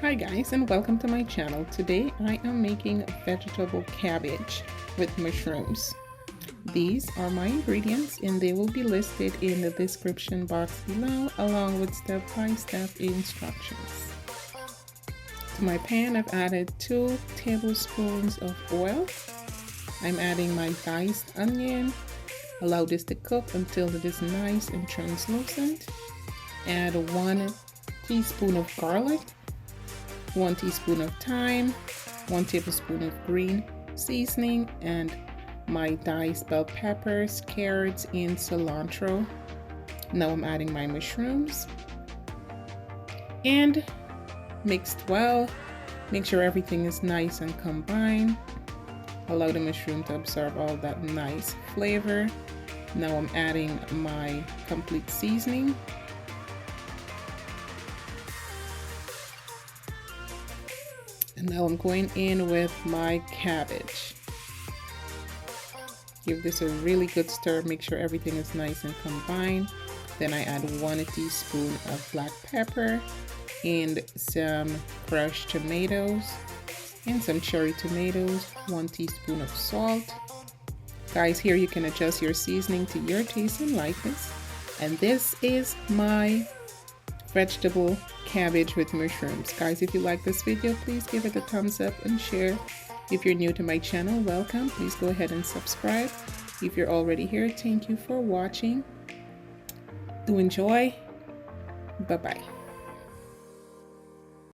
Hi guys, and welcome to my channel. Today I am making vegetable cabbage with mushrooms. These are my ingredients and they will be listed in the description box below along with step-by-step instructions. To my pan I've added 2 tablespoons of oil. I'm adding my diced onion. Allow this to cook until it is nice and translucent. Add 1 teaspoon of garlic, 1 teaspoon of thyme, 1 tablespoon of green seasoning, and my diced bell peppers, carrots, and cilantro. Now I'm adding my mushrooms and mixed well. Make sure everything is nice and combined. Allow the mushroom to absorb all that nice flavor. Now I'm adding my complete seasoning. And now I'm going in with my cabbage. Give this a really good stir. Make sure everything is nice and combined. Then I add 1 teaspoon of black pepper and some crushed tomatoes and some cherry tomatoes, 1 teaspoon of salt. Guys, here you can adjust your seasoning to your taste and likeness. And this is my vegetable cabbage with mushrooms. Guys, if you like this video, please give it a thumbs up and share. If you're new to my channel, welcome. Please go ahead and subscribe. If you're already here, thank you for watching. Do enjoy. Bye-bye.